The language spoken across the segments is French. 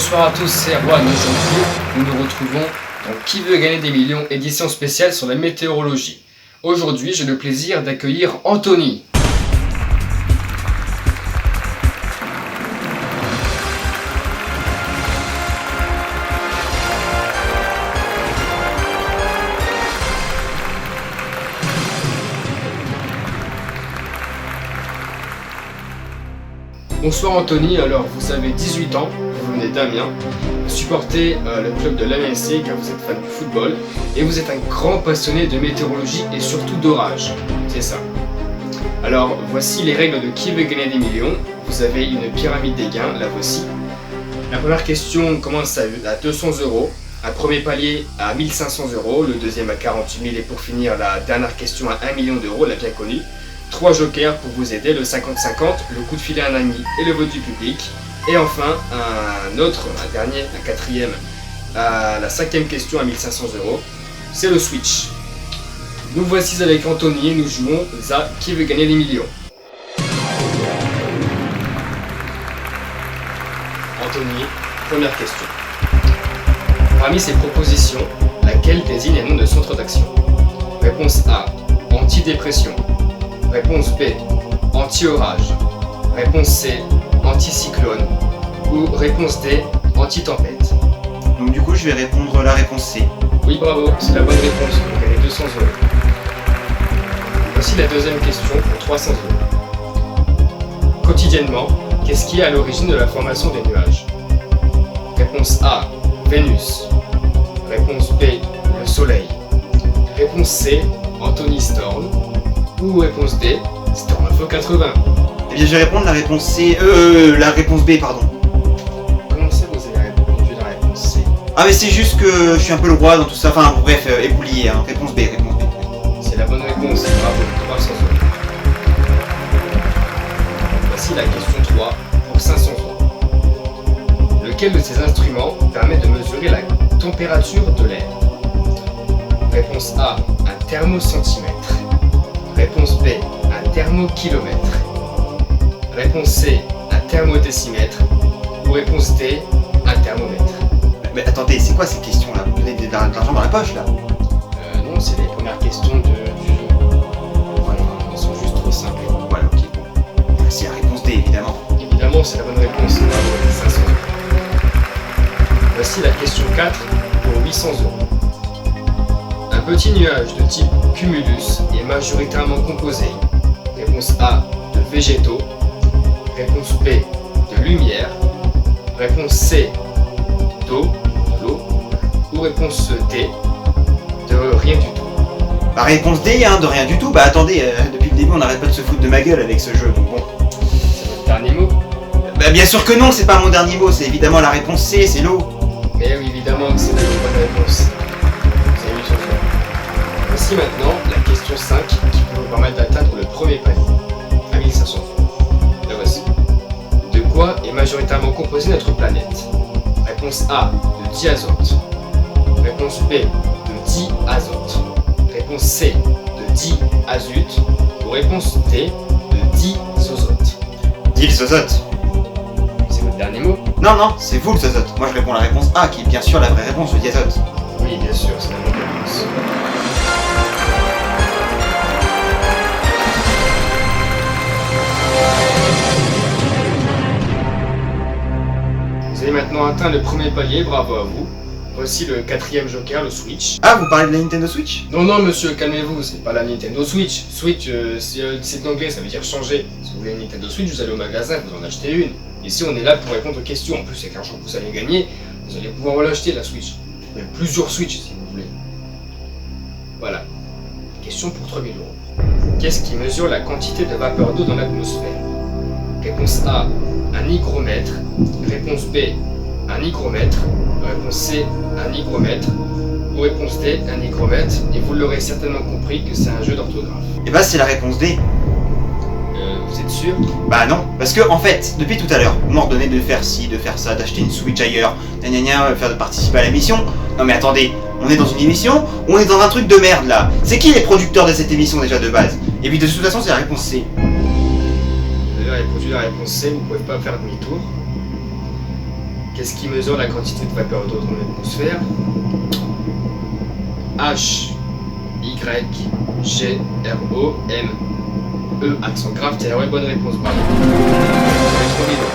Bonsoir à tous, c'est Erwan. Aujourd'hui, nous nous retrouvons dans Qui veut gagner des millions, édition spéciale sur la météorologie. Aujourd'hui, j'ai le plaisir d'accueillir Anthony. Bonsoir Anthony, alors vous avez 18 ans, vous venez d'Amiens, vous supportez le club de l'AMC car vous êtes fan du football et vous êtes un grand passionné de météorologie et surtout d'orage, c'est ça. Alors voici les règles de Qui veut gagner des millions. Vous avez une pyramide des gains, la voici. La première question commence à 200 €, un premier palier à 1500 €, le deuxième à 48 000 et pour finir la dernière question à 1 million d'euros, la bien connue. 3 jokers pour vous aider, le 50-50, le coup de filet à un ami et le vote du public. Et enfin, un quatrième, la cinquième question à 1500 €, c'est le switch. Nous voici avec Anthony et nous jouons à Qui veut gagner des millions. Anthony, première question. Parmi ces propositions, laquelle désigne un nom de centre d'action? Réponse A, antidépression. Réponse B, anti-orage. Réponse C, anticyclone. Ou réponse D, anti-tempête. Donc du coup, je vais répondre la réponse C. Oui, bravo, c'est la bonne réponse. Vous gagnez 200 €. Voici la deuxième question pour 300 €. Quotidiennement, qu'est-ce qui est à l'origine de la formation des nuages? Réponse A, Vénus. Réponse B, le Soleil. Réponse C, Anthony Storm. Ou réponse D, Storm Info 80. Eh bien, je vais répondre la réponse C. La réponse B, pardon. Comment ça vous avez répondu la réponse C? Ah, mais c'est juste que je suis un peu le roi dans tout ça. Enfin, bref, éboulier, hein. Réponse B, réponse B. C'est la bonne réponse, bravo, 300 €. Voici la question 3 pour 500 €. Lequel de ces instruments permet de mesurer la température de l'air? Réponse A, un thermocentimètre. Réponse B, un thermokilomètre. Réponse C, un thermodécimètre. Ou réponse D, un thermomètre. Mais attendez, c'est quoi ces questions-là? Vous avez de l'argent dans la poche, là? Non, c'est les premières questions du jeu. Voilà, elles sont juste trop simples. Voilà, ok, bon. C'est la réponse D, évidemment. Évidemment, c'est la bonne réponse. Bravo, 500 €. Voici la question 4 pour 800 €. Un petit nuage de type cumulus est majoritairement composé. Réponse A, de végétaux. Réponse B, de lumière. Réponse C, d'eau, de l'eau. Ou réponse D, de rien du tout. Bah, réponse D, hein, de rien du tout. Bah, attendez, depuis le début, on n'arrête pas de se foutre de ma gueule avec ce jeu, donc bon. C'est votre dernier mot? Bah, bien sûr que non, c'est pas mon dernier mot, c'est évidemment la réponse C, c'est l'eau. Mais oui, évidemment que c'est la bonne réponse. Vous avez eu 100 €. Voici maintenant la question 5 qui peut vous permettre d'atteindre le premier palier, à 1500 €. La voici. De quoi est majoritairement composée notre planète? Réponse A, de diazote. Réponse B, de diazote. Réponse C, de diazute. Ou réponse D, de diazote. Dis le zozote. C'est votre dernier mot? Non, non, c'est vous le zozote. Moi, je réponds la réponse A, qui est bien sûr la vraie réponse, le diazote. Oui, bien sûr, c'est la bonne réponse. Vous avez maintenant atteint le premier palier, bravo à vous. Voici le quatrième joker, le Switch. Ah, vous parlez de la Nintendo Switch? Non, non, monsieur, calmez-vous, c'est pas la Nintendo Switch. Switch, c'est d'anglais, ça veut dire changer. Si vous voulez une Nintendo Switch, vous allez au magasin, vous en achetez une. Ici, on est là pour répondre aux questions. En plus, avec l'argent que vous allez gagner, vous allez pouvoir l'acheter, la Switch. Même plusieurs Switch, si vous voulez. Voilà. Question pour 3 000 €. Qu'est-ce qui mesure la quantité de vapeur d'eau dans l'atmosphère? Réponse A, un hygromètre. Réponse B, un hygromètre. Réponse C, un hygromètre. Ou réponse D, un hygromètre. Et vous l'aurez certainement compris que c'est un jeu d'orthographe. Eh bah, c'est la réponse D. Vous êtes sûr? Bah non, parce que en fait, depuis tout à l'heure, vous m'ordonnez de faire ci, de faire ça, d'acheter une Switch ailleurs, de participer à l'émission. Non mais attendez, on est dans une émission ou on est dans un truc de merde là? C'est qui les producteurs de cette émission déjà de base? Et puis de toute façon, c'est la réponse C. Vous avez répondu la réponse C, vous ne pouvez pas faire demi-tour. Qu'est-ce qui mesure la quantité de vapeur d'eau dans l'atmosphère? H, Y, G, R, O, M, E, accent grave, ouais, bonne réponse, bravo. Vous avez 3000 euros.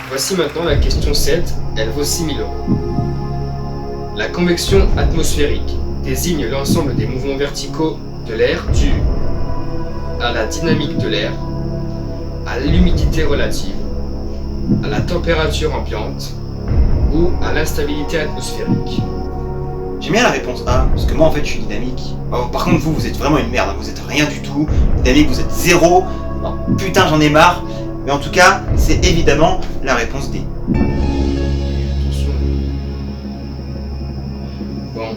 Voici maintenant la question 7, elle vaut 6000 euros. La convection atmosphérique désigne l'ensemble des mouvements verticaux de l'air dus à la dynamique de l'air, à l'humidité relative, à la température ambiante ou à l'instabilité atmosphérique. J'aime bien la réponse A, parce que moi en fait je suis dynamique. Oh, par contre vous êtes vraiment une merde, vous êtes rien du tout. Dynamique, vous êtes zéro. Oh, putain j'en ai marre. Mais en tout cas, c'est évidemment la réponse D. Attention. Bon.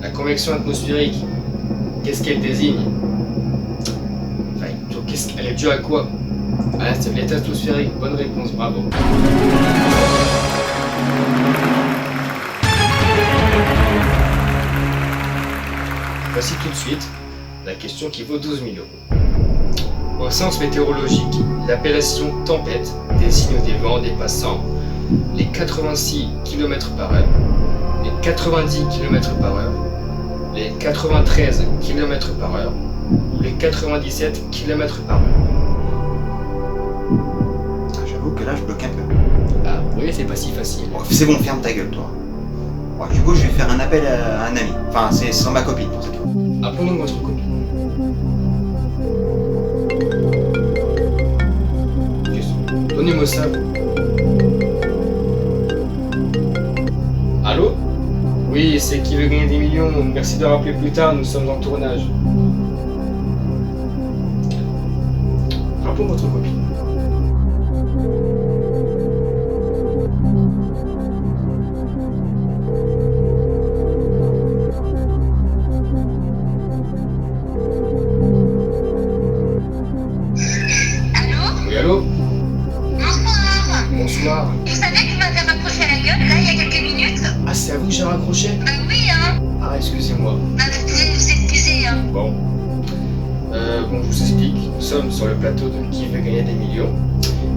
La convection atmosphérique, qu'est-ce qu'elle désigne? Enfin, qu'est-ce qu'elle est due à quoi? À l'instabilité atmosphérique. Bonne réponse, bravo. Voici tout de suite la question qui vaut 12 000 euros. Au sens météorologique, l'appellation tempête désigne des vents dépassant les 86 km/h, les 90 km/h, les 93 km/h ou les 97 km/h. J'avoue que là je bloque un peu. Ah oui, c'est pas si facile. Oh, c'est bon, ferme ta gueule toi. Bon, du coup je vais faire un appel à un ami. Enfin c'est sans ma copine pour cette fois. Appelons votre copine. Donnez-moi ça. Allô? Oui, c'est qui veut gagner des millions. Merci de rappeler plus tard, nous sommes en tournage. Rappelons votre copine. Allô? Oui, allô? Bonsoir. Bonsoir. Vous savez que vous m'avez raccroché à la gueule, là, il y a quelques minutes? Ah, c'est à vous que j'ai raccroché? Bah oui, hein. Ah, excusez-moi. Bah vous vous excusez, hein. Bon. Bon, je vous explique. Nous sommes sur le plateau de Qui veut gagner des millions.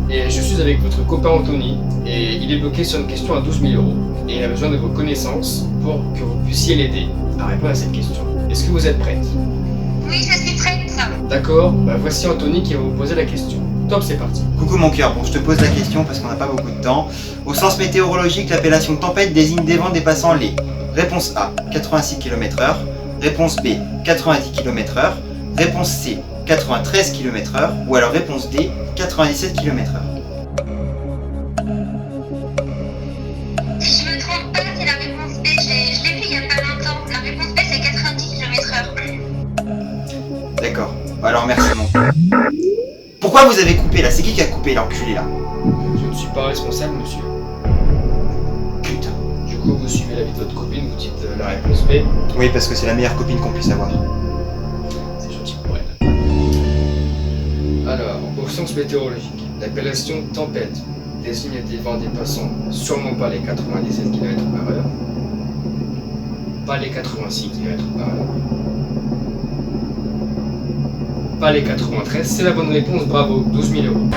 Et je suis avec votre copain Anthony. Et il est bloqué sur une question à 12 000 euros. Et il a besoin de vos connaissances pour que vous puissiez l'aider à répondre à cette question. Est-ce que vous êtes prête? Oui, je suis prête. D'accord, bah voici Anthony qui va vous poser la question. Top, c'est parti. Coucou mon cœur, bon je te pose la question parce qu'on n'a pas beaucoup de temps. Au sens météorologique, l'appellation tempête désigne des vents dépassant les... Réponse A, 86 km/h. Réponse B, 90 km/h. Réponse C, 93 km/h. Ou alors réponse D, 97 km/h. Si je me trompe pas, c'est la réponse B. Je l'ai vu il y a pas longtemps. La réponse B, c'est 90 km/h. D'accord, alors merci mon cœur. Pourquoi vous avez coupé là? C'est qui a coupé l'enculé là? Je ne suis pas responsable, monsieur. Putain. Du coup, vous suivez l'avis de votre copine, vous dites la réponse B. Oui, parce que c'est la meilleure copine qu'on puisse avoir. C'est gentil pour elle. Alors, au sens météorologique, l'appellation tempête désigne des vents dépassant sûrement pas les 97 km/h, pas les 86 km/h, pas les 93, c'est la bonne réponse, bravo, 12 000 euros.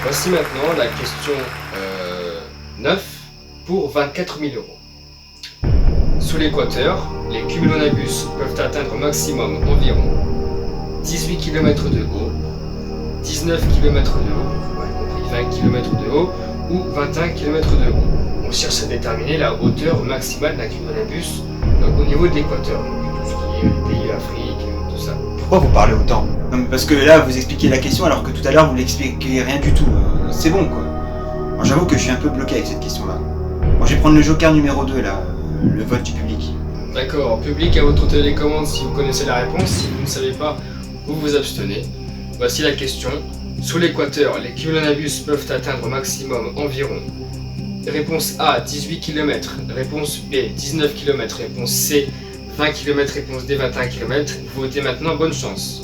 Voici maintenant la question 9 pour 24 000 euros. Sous l'équateur, les cumulonimbus peuvent atteindre au maximum environ 18 km de haut, 19 km de haut, vous avez compris, 20 km de haut ou 21 km de haut. On cherche à déterminer la hauteur maximale d'un cumulonimbus au niveau de l'équateur, donc tout ce qui est les pays d'Afrique, tout ça. Pourquoi vous parlez autant? Non mais parce que là vous expliquez la question alors que tout à l'heure vous l'expliquez rien du tout. C'est bon quoi. Alors, j'avoue que je suis un peu bloqué avec cette question là. Bon, je vais prendre le joker numéro 2 là, le vote du public. D'accord, public à votre télécommande si vous connaissez la réponse, si vous ne savez pas, vous vous abstenez. Voici la question. Sous l'équateur, les cumulonimbus peuvent atteindre au maximum environ. Réponse A, 18 km. Réponse B, 19 km. Réponse C, 20 km. Réponse D, 21 km. Votez maintenant, bonne chance.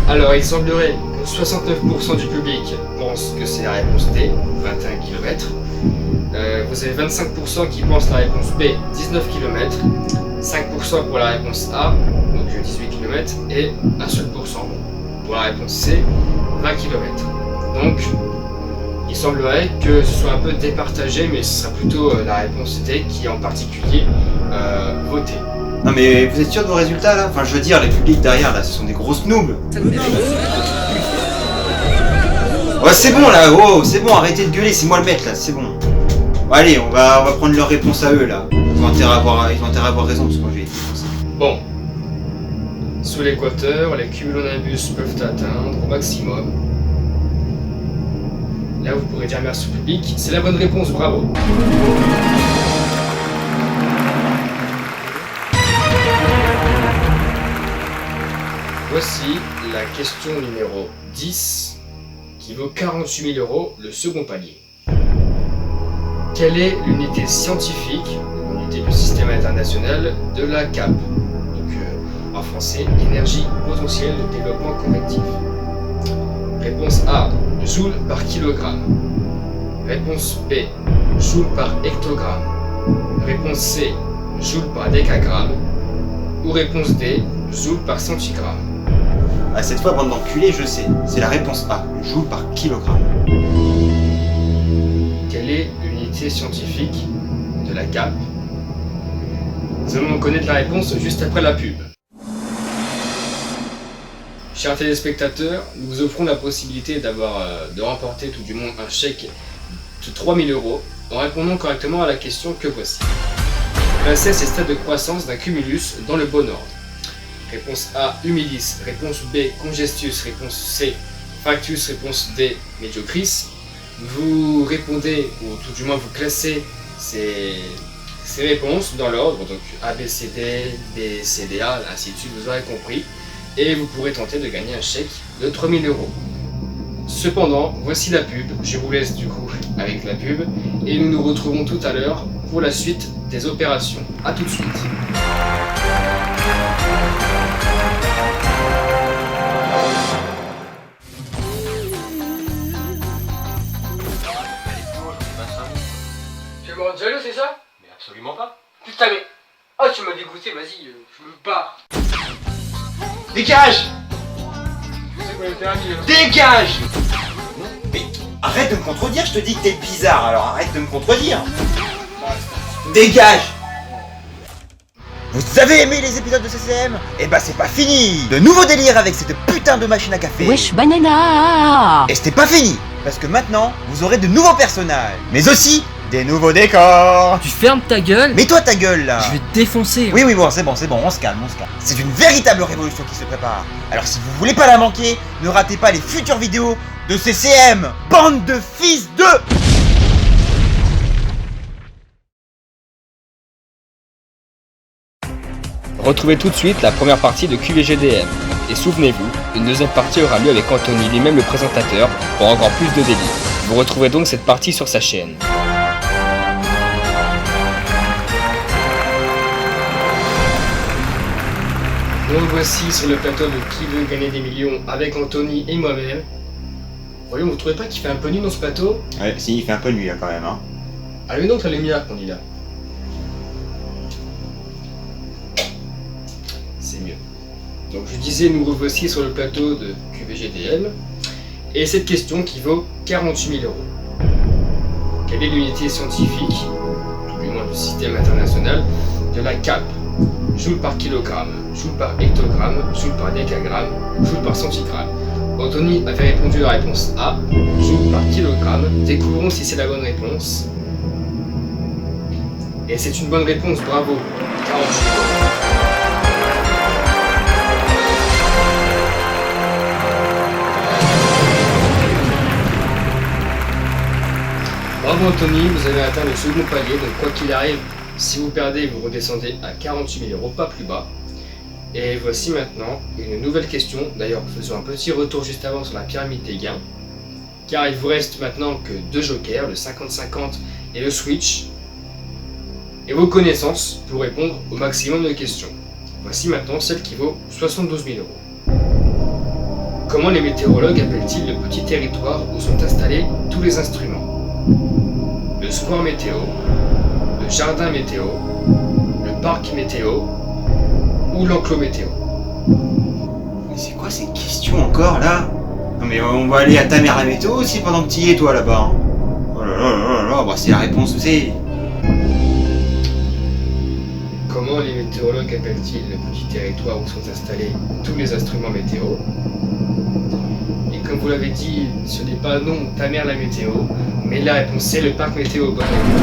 Alors, il semblerait que 69% du public pense que c'est la réponse D, 21 km. Vous avez 25% qui pensent la réponse B, 19 km. 5% pour la réponse A, donc 18 km. Et un seul pourcent pour la réponse C, 20 km. Donc, il semblerait que ce soit un peu départagé, mais ce sera plutôt la réponse D qui est en particulier votée. Non mais vous êtes sûr de vos résultats là? Enfin je veux dire, les publics derrière là, ce sont des grosses noobs. Ouais c'est bon là, oh c'est bon, arrêtez de gueuler, c'est moi le maître là, c'est bon. Bon, allez, on va prendre leur réponse à eux là. Ils ont intérêt à avoir raison parce que moi j'ai été comme ça. Bon. Sous l'équateur, les cumulonimbus peuvent atteindre au maximum. Là vous pourrez dire merci au public, c'est la bonne réponse, bravo. Voici la question numéro 10 qui vaut 48 000 €, le second palier. Quelle est l'unité scientifique, l'unité du système international de la CAP? Donc en français, énergie potentielle de développement convectif. Réponse A, joule par kilogramme. Réponse B, joule par hectogramme. Réponse C, joule par décagramme. Ou réponse D, joule par centigramme. Ah cette fois bande d'enculés, je sais, c'est la réponse A, joule par kilogramme. Quelle est l'unité scientifique de la CAP? Nous allons connaître la réponse juste après la pub. Chers téléspectateurs, nous vous offrons la possibilité de remporter tout du moins un chèque de 3 000 € en répondant correctement à la question que voici. Placez ces stades de croissance d'un cumulus dans le bon ordre. Réponse A, humilis. Réponse B, congestus. Réponse C, factus. Réponse D, mediocris. Vous répondez, ou tout du moins vous classez ces réponses dans l'ordre, donc A, B, C, D, B, C, D, A, ainsi de suite, vous aurez compris. Et vous pourrez tenter de gagner un chèque de 3 000 €. Cependant, voici la pub. Je vous laisse du coup avec la pub. Et nous nous retrouvons tout à l'heure pour la suite des opérations. A tout de suite. Tu veux me rendre jaloux, c'est ça? Mais absolument pas. Putain, mais... Oh, tu m'as dégoûté, vas-y, je me barre. Dégage! C'est quoi le permis, là? Dégage! Mais arrête de me contredire, je te dis que t'es bizarre, alors arrête de me contredire! Dégage! Vous avez aimé les épisodes de CCM? Eh bah c'est pas fini! De nouveaux délires avec cette putain de machine à café! Wesh banana. Et c'était pas fini! Parce que maintenant, vous aurez de nouveaux personnages! Mais aussi, des nouveaux décors! Tu fermes ta gueule. Mais toi ta gueule là! Je vais te défoncer. Oui, bon, c'est bon, on se calme. C'est une véritable révolution qui se prépare. Alors si vous voulez pas la manquer, ne ratez pas les futures vidéos de CCM, bande de fils de... Retrouvez tout de suite la première partie de QVGDM. Et souvenez-vous, une deuxième partie aura lieu avec Anthony, lui-même le présentateur, pour encore plus de délire. Vous retrouverez donc cette partie sur sa chaîne. Nous voici sur le plateau de Qui veut gagner des millions avec Anthony et moi-même. Voyons, vous trouvez pas qu'il fait un peu nuit dans ce plateau? Ouais, si, il fait un peu nuit là quand même, hein. Allumez donc la lumière qu'on dit là. C'est mieux. Donc je disais, nous revoici sur le plateau de QVGDM. Et cette question qui vaut 48 000 €. Quelle est l'unité scientifique, tout du moins du système international, de la CAP? Joule par kilogramme, joule par hectogramme, joule par décagramme, joule par centigramme. Anthony avait répondu à la réponse A, joule par kilogramme. Découvrons si c'est la bonne réponse. Et c'est une bonne réponse, bravo. 48 000 €. Bravo Anthony, vous avez atteint le second palier, donc quoi qu'il arrive, si vous perdez, vous redescendez à 48 000 €, pas plus bas. Et voici maintenant une nouvelle question. D'ailleurs, faisons un petit retour juste avant sur la pyramide des gains. Car il vous reste maintenant que deux jokers, le 50-50 et le switch. Et vos connaissances pour répondre au maximum de questions. Voici maintenant celle qui vaut 72 000 €. Comment les météorologues appellent-ils le petit territoire où sont installés tous les instruments? Le square météo, le jardin météo, le parc météo ou l'enclos météo? Mais c'est quoi ces questions encore là? Non mais on va aller à ta mère la météo aussi pendant que t'y es toi là-bas. Oh là là là là là, bah c'est la réponse aussi. Comment les météorologues appellent-ils le petit territoire où sont installés tous les instruments météo? Et comme vous l'avez dit, ce n'est pas non ta mère la météo, mais la réponse c'est le parc météo. Bonne réponse.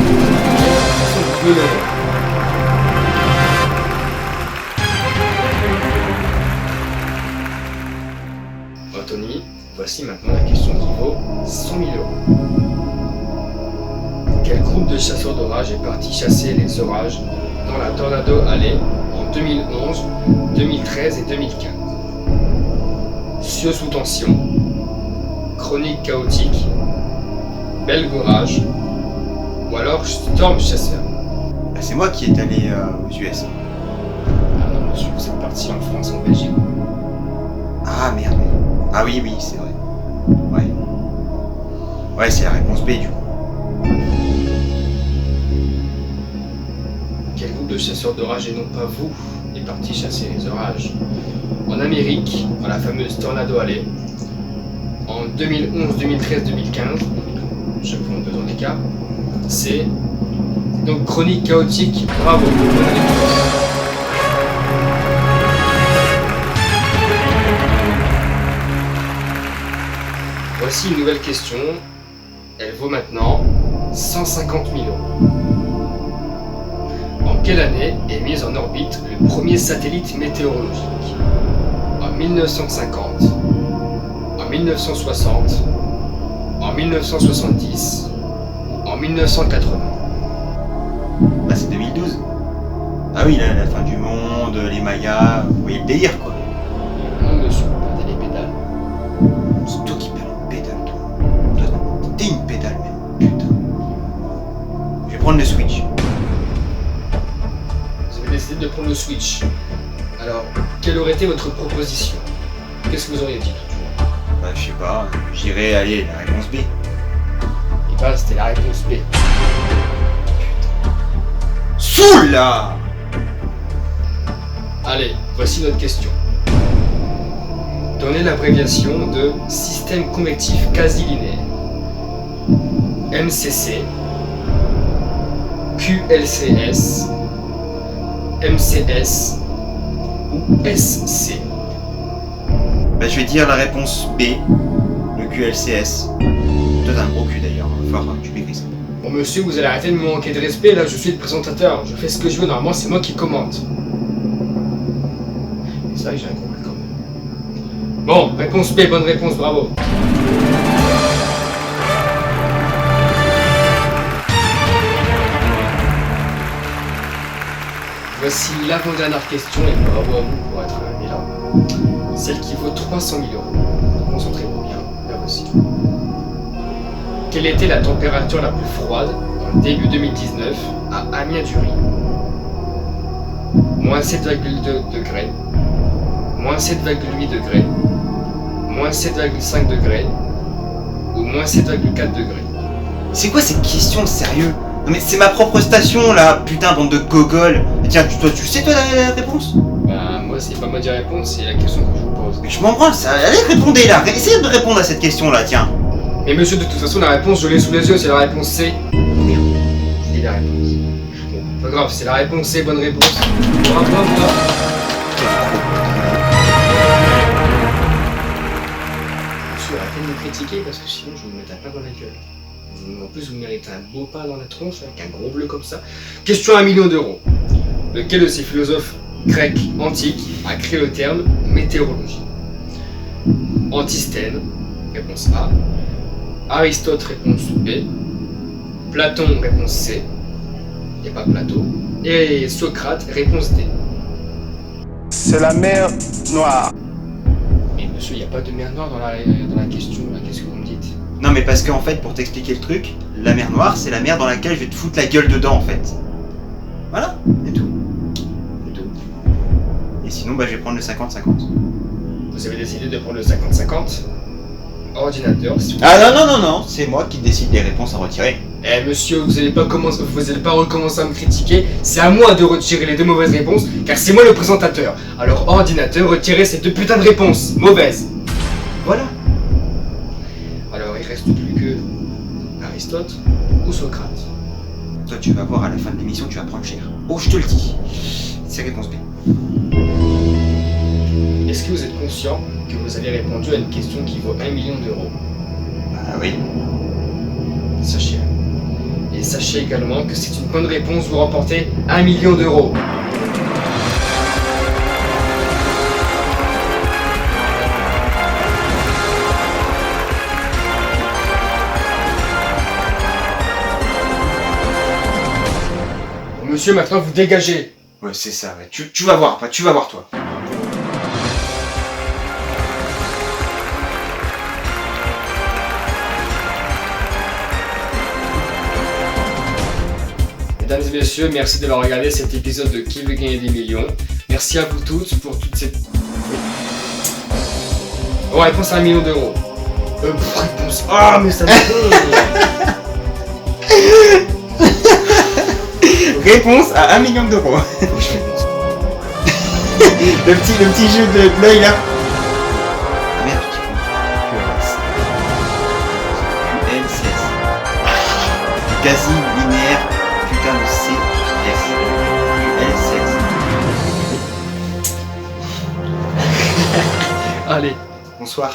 Anthony, voici maintenant la question qui vaut 100 000 €. Quel groupe de chasseurs d'orage est parti chasser les orages dans la Tornado Alley en 2011, 2013 et 2015? Cieux sous tension, Chronique chaotique, Belgorage ou alors Storm Chasseur? Bah, c'est moi qui est allé aux US. Ah non monsieur, vous êtes parti en France, en Belgique. Ah merde. Ah oui oui c'est vrai. Ouais. Ouais c'est la réponse B du coup. Quel groupe de chasseurs d'orage et non pas vous est parti chasser les orages en Amérique, dans la fameuse Tornado Alley, en 2011, 2013, 2015, chaque fois en 2 ans d'écart? C'est donc Chronique chaotique. Bravo, bonne réponse. Voici une nouvelle question. Elle vaut maintenant 150 000 €. En quelle année est mis en orbite le premier satellite météorologique? En 1950, en 1960, en 1970 ou en 1980? Bah c'est 2012. Ah oui là la fin du monde, les Mayas, vous voyez le délire quoi. Non monsieur, perdez les pédales. C'est toi qui perds une pédale toi. Toi t'es une pédale même, putain. Je vais prendre le Switch. Vous avez décidé de prendre le Switch. Alors, quelle aurait été votre proposition? Qu'est-ce que vous auriez dit tout? Bah je sais pas, j'irai aller la réponse B. Et bah c'était la réponse B. Soul là. Allez, voici notre question. Donnez l'abréviation de système convectif quasi-linéaire. MCC, QLCS, MCS ou SC? Bah je vais dire la réponse B, le QLCS. Toi t'as un gros cul d'ailleurs, va falloir que tu maigrisses. Bon monsieur, vous allez arrêter de me manquer de respect, là je suis le présentateur, je fais ce que je veux, normalement c'est moi qui commente. C'est vrai que j'ai un gros cul quand même. Bon, réponse B, bonne réponse, bravo. Voici l'avant-dernière question, et bravo à vous pour être là. Celle qui vaut 300 000 €. Concentrez-vous bien, là voici. Quelle était la température la plus froide en début 2019 à Amiens-du-Riz? Moins 7,2 degrés, moins 7,8 degrés, moins 7,5 degrés ou moins 7,4 degrés? C'est quoi cette question sérieux? Non mais c'est ma propre station là, putain bande de gogoles. Tiens, toi tu sais toi la réponse? Bah moi c'est pas moi dire réponse, c'est la question que je vous pose. Mais je m'en branle, ça. Allez répondez là, essayez de répondre à cette question là, tiens. Mais monsieur, de toute façon la réponse je l'ai sous les yeux, c'est la réponse C. Merde. Et la réponse. Bon, pas grave, c'est la réponse C, bonne réponse. Bravo, bravo. Monsieur, arrêtez de me critiquer parce que sinon je vais vous mettre un pain dans la gueule. En plus, vous méritez un beau pain dans la tronche avec un gros bleu comme ça. Question à 1 million d'euros. Lequel de ces philosophes grecs antiques a créé le terme météorologie? Antisthène, réponse A. Aristote, réponse B. Platon, réponse C. Il n'y a pas Platon. Et Socrate, réponse D. C'est la mer Noire. Mais monsieur, il n'y a pas de mer Noire dans la question, là. Qu'est-ce que vous me dites? Non mais parce qu'en fait, pour t'expliquer le truc, la mer Noire, c'est la mer dans laquelle je vais te foutre la gueule dedans en fait. Voilà, c'est tout. C'est tout. Et sinon, bah je vais prendre le 50-50. Vous avez décidé de prendre le 50-50. Ordinateur, s'il vous plaît. Ah non, c'est moi qui décide des réponses à retirer. Eh monsieur, vous n'allez pas recommencer à me critiquer, c'est à moi de retirer les deux mauvaises réponses, car c'est moi le présentateur. Alors ordinateur, retirez ces deux putains de réponses mauvaises. Voilà. Alors il reste plus que Aristote ou Socrate. Toi, tu vas voir à la fin de l'émission, tu vas prendre cher. Oh, je te le dis. C'est réponse B. Est-ce que vous êtes conscient que vous avez répondu à une question qui vaut 1 million d'euros? Bah oui. Sachez. Et sachez également que c'est une bonne réponse, vous remportez 1 million d'euros. Bon, monsieur, maintenant vous dégagez. Ouais, c'est ça, ouais. Tu vas voir, tu vas voir, toi. Mesdames et messieurs, merci d'avoir regardé cet épisode de Qui veut gagner des millions. Merci à vous tous pour toute cette... Oh, réponse à 1 million d'euros. Réponse... Ah, mais ça me Réponse à 1 million d'euros. le petit jeu de l'œil là. Merde, QL16. Quasi linéaire. Putain de CS. QL16. Allez. Bonsoir.